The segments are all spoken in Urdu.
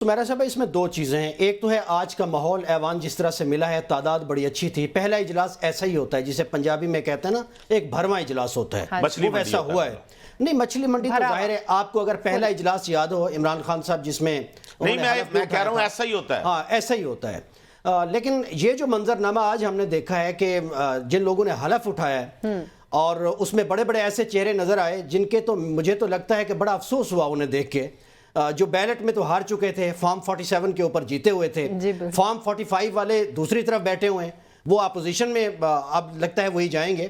تو میرا صاحب اس میں دو چیزیں ہیں. ایک تو ہے آج کا ماحول ایوان جس طرح سے ملا ہے, تعداد بڑی اچھی تھی. پہلا اجلاس ایسا ہی ہوتا ہے جسے پنجابی میں کہتے ہیں نا, ایک بھرواں اجلاس ہوتا ہے, وہ ویسا ہوا ہے. نہیں مچھلی منڈی تو ظاہر ہے, آپ کو اگر پہلا اجلاس یاد ہو عمران خان صاحب جس میں نہیں, میں کہہ رہا ہوں ایسا ہی ہوتا ہے. ہاں ایسا ہی ہوتا ہے. لیکن یہ جو منظرنامہ آج ہم نے دیکھا ہے کہ جن لوگوں نے حلف اٹھایا ہے اور اس میں بڑے بڑے ایسے چہرے نظر آئے جن کے تو مجھے تو لگتا ہے کہ بڑا افسوس ہوا انہیں دیکھ کے, جو بیلٹ میں تو ہار چکے تھے, فارم 47 کے اوپر جیتے ہوئے تھے, فارم 45 والے دوسری طرف بیٹھے ہوئے ہیں, وہ اپوزیشن میں اب لگتا ہے وہی جائیں گے.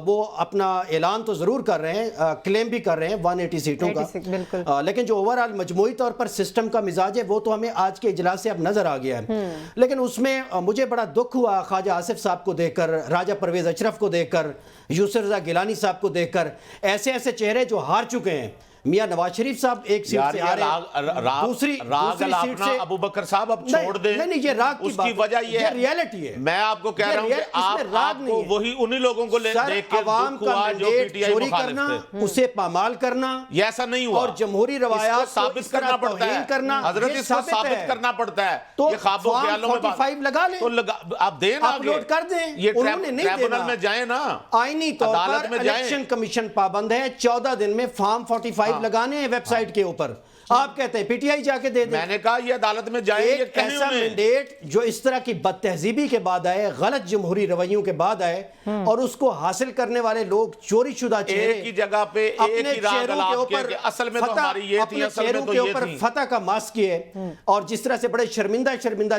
وہ اپنا اعلان تو ضرور کر رہے ہیں, کلیم بھی کر رہے ہیں 180 سیٹوں کا, لیکن جو اوورآل مجموعی طور پر سسٹم کا مزاج ہے وہ تو ہمیں آج کے اجلاس سے اب نظر آ گیا ہے. لیکن اس میں مجھے بڑا دکھ ہوا خواجہ آصف صاحب کو دیکھ کر, راجہ پرویز اشرف کو دیکھ کر, یوسف رضا گیلانی صاحب کو دیکھ کر, ایسے ایسے چہرے جو ہار چکے ہیں. میاں نواز شریف صاحب ایک سیٹ سے آ رہے ہیں, دوسری سیٹ سے ابو بکر صاحب اب چھوڑ دیں. نہیں یہ راگ کی اس کی وجہ یہ ہے, ریالٹی ہے. میں آپ کو کہہ رہا ہوں کہ آپ کو وہی انہی لوگوں کو دیکھ کے عوام کا مینڈیٹ چوری کرنا, اسے پامال کرنا, یہ ایسا نہیں ہوا, اور جمہوری روایات کو ثابت کرنا پڑتا ہے. حضرت اس کو ثابت کرنا پڑتا ہے. تو یہ خواب و خیالوں میں 45 لگا لیں, تو آپ دیں نا, اپلوڈ کر دیں. یہ ٹریبونل میں جائیں نا, آئینی طور پر الیکشن کمیشن پابند ہے 14 دن میں فارم 45 لگانے ہیں ویب سائٹ کے اوپر. آپ کہتے ہیں پی ٹی آئی جا کے دے دیں. میں نے کہا یہ عدالت میں جائیں. ایک ایسا مینڈیٹ جو اس طرح کی بد تہذیبی کے بعد آئے, غلط جمہوری رویوں کے بعد آئے, اور اس کو حاصل کرنے والے لوگ چوری شدہ چہرے ایک ہی جگہ پہ ایک ہی راگ الاپ کے اصل میں تو ہماری یہ تھی, اصل میں تو یہ تھی, فتح کا ماسک کیے, اور جس طرح سے بڑے شرمندہ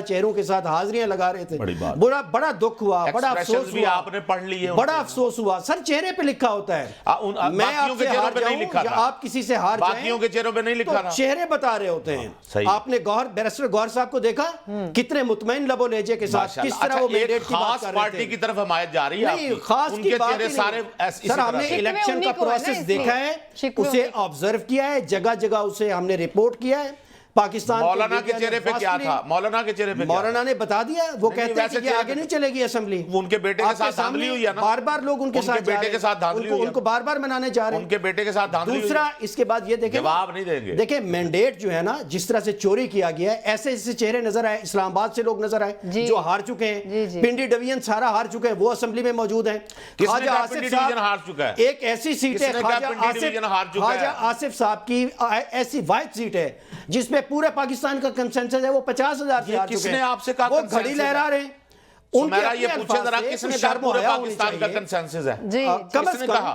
چہروں کے ساتھ حاضریاں لگا رہے تھے. بڑا دکھ ہوا, بڑا افسوس ہوا. آپ نے پڑھ لی ہے, بڑا افسوس ہوا. سر چہرے پہ لکھا ہوتا ہے, میں آپ سے ہار جاؤں یا آپ کسی سے ہار جائیں, باقیوں کے چہروں پہ نہیں لکھا رہا, چہرے بتا رہے ہوتے ہیں. آپ نے بیرسٹر گوہر صاحب کو دیکھا کتنے مطمئن لب و لہجے کے ساتھ کس طرح وہ مینڈیٹ کی بات کر رہے تھے. پارٹی کی طرف حمایت جا رہی ہے. نہیں خاص کی بات نہیں. سر ہم نے الیکشن کا پروسیس دیکھا ہے, اسے آبزرو کیا ہے, جگہ جگہ اسے ہم نے رپورٹ کیا ہے. پاکستان مولانا کے چہرے پہ کیا تھا, مولانا نے بتا دیا, وہ کہتے ہیں کہ یہ آگے نہیں چلے گی اسمبلی. ان کے بیٹے کے ساتھ دھاندلی ہوئی ہے نا, بار بار لوگ ان کے ساتھ بیٹے کے ساتھ دھاندلی ہوئی ہے, ان کو بار بار منانے جا رہے ہیں, ان کے بیٹے کے ساتھ دھاندلی ہوئی ہے. دوسرا اس کے بعد یہ دیکھیں, جواب نہیں دیں گے. دیکھیں مینڈیٹ جو ہے نا جس طرح سے چوری کیا گیا ہے, ایسے ایسے چہرے نظر آئے, اسلام آباد سے لوگ نظر آئے جو ہار چکے ہیں, پنڈی ڈویژن سارا ہار چکے ہیں, وہ اسمبلی میں موجود ہیں. خواجہ آصف صاحب ایک ایسی سیٹ ہے, خواجہ آصف صاحب کی ایسی واحد سیٹ ہے جس میں پورے پاکستان کا کنسنسس ہے, وہ 50,000 سے ہار چکے ہیں. آپ سے کہا وہ گھڑی لہرا رہے ہیں. میرا یہ پوچھے ذرا کس نے کہا پورے پاکستان کا کنسنسس ہے؟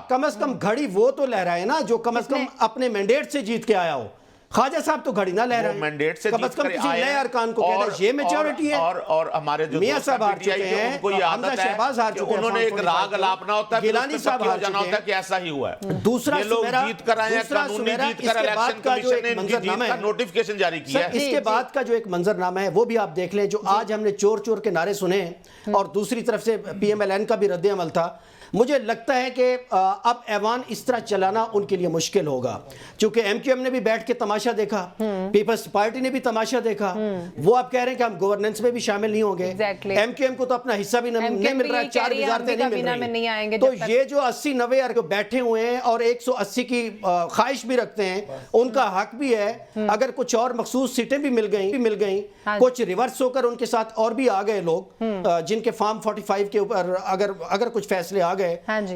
کم از کم گھڑی وہ تو لہرائے نا جو کم از کم اپنے مینڈیٹ سے جیت کے آیا ہو. خواجہ صاحب تو گھڑی نہ لے رہے ہیں, کم از کم کسی نئے ارکان کو کہنا ہے یہ میچورٹی ہے. اور ہمارے جو میاں صاحب ہار چکے ہیں, حمزہ شہباز ہار چکے ہیں, انہوں نے ایک راگ الاپنا ہوتا ہے, گیلانی صاحب ہار چکے ہیں, کہ ایسا ہی ہوا ہے. دوسرا یہ لوگ جیت کر آئے ہیں, قانونی جیت کر الیکشن کمیشن نے ان کی جیت کا نوٹیفیکیشن جاری کیا ہے. اس کے بعد کا جو ایک منظرنامہ ہے وہ بھی آپ دیکھ لیں, جو آج ہم نے چور چور کے نعرے سنے ہیں, اور دوسری طرف سے پی ایم ایل این کا بھی رد عمل تھا. مجھے لگتا ہے کہ اب ایوان اس طرح چلانا ان کے لیے مشکل ہوگا, چونکہ ایم کیو ایم نے بھی بیٹھ کے تماشا دیکھا, پیپلز پارٹی نے بھی تماشا دیکھا. وہ اب کہہ رہے ہیں کہ ہم گورننس میں بھی شامل نہیں ہوں گے. ایم کیو ایم کو تو اپنا حصہ بھی نہیں مل رہا ہے, 4 وزارتیں نہیں مل رہی. تو یہ جو 80-90 بیٹھے ہوئے ہیں اور 180 کی خواہش بھی رکھتے ہیں, ان کا حق بھی ہے. اگر کچھ اور مخصوص سیٹیں بھی مل گئیں, کچھ ریورس ہو کر ان کے ساتھ اور بھی آ گئے لوگ جن کے فارم 45 کے اوپر اگر کچھ فیصلے آ گئے,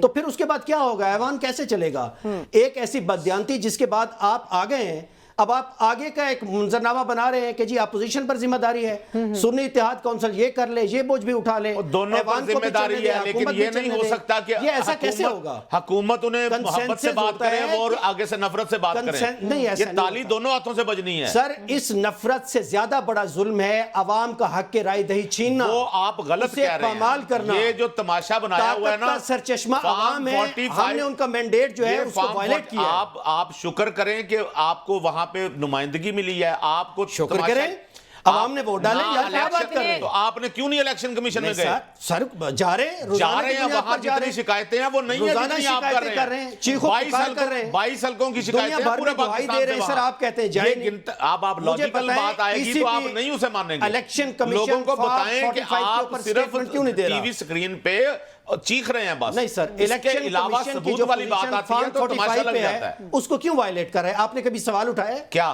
تو پھر اس کے بعد کیا ہوگا, ایوان کیسے چلے گا؟ ایک ایسی بددیانتی جس کے بعد آپ آ گئے ہیں, اب آپ آگے کا ایک منظرنامہ بنا رہے ہیں کہ جی اپوزیشن پر ذمہ داری ہے, سنی اتحاد کونسل یہ کر لے, یہ بوجھ بھی اٹھا لے. دونوں پر ذمہ داری ہے, لیکن یہ نہیں ہو سکتا کہ یہ ایسا کیسے ہوگا. حکومت انہیں محبت سے بات کرے, وہ اور آگے سے نفرت سے بات کرے. یہ تالی دونوں ہاتھوں سے بجنی ہے. سر اس نفرت سے زیادہ بڑا ظلم ہے عوام کا حق کے رائے دہی چھیننا. وہ آپ غلط کہہ رہے ہیں. یہ جو تماشا بنایا ہوا ہے نا, سرچشمہ عوام ہے, ہم نے ان کا مینڈیٹ جو ہے اس کو وائلیٹ کیا. آپ شکر کریں کہ آپ کو وہاں پہ نمائندگی ملی ہے, آپ کو شکر کریں, عوام نے ووٹ ڈالے. یا کیا بات کر رہے ہیں, تو آپ نے کیوں نہیں الیکشن کمیشن میں گئے؟ سر جا رہے ہیں, وہاں جتنی شکایتیں ہیں وہ نہیں ہیں جتنی آپ کر رہے ہیں. 22 حلقوں کی شکایتیں ہیں پورے پاکستان سے. سر آپ کہتے ہیں جائیں, اب آپ لاجیکل بات آئے گی تو آپ نہیں اسے مانیں گے. الیکشن کمیشن لوگوں کو بتائیں کہ آپ صرف ٹی وی سکرین پہ چیخ رہے ہیں بس. نہیں سر, الیکشن کمیشن کی جو والی بات آتی ہے تو تماشا لگ جاتا ہے. اس کو کیوں وائلیٹ کر رہے ہیں؟ آپ نے کبھی سوال اٹھایا ہے؟ کیا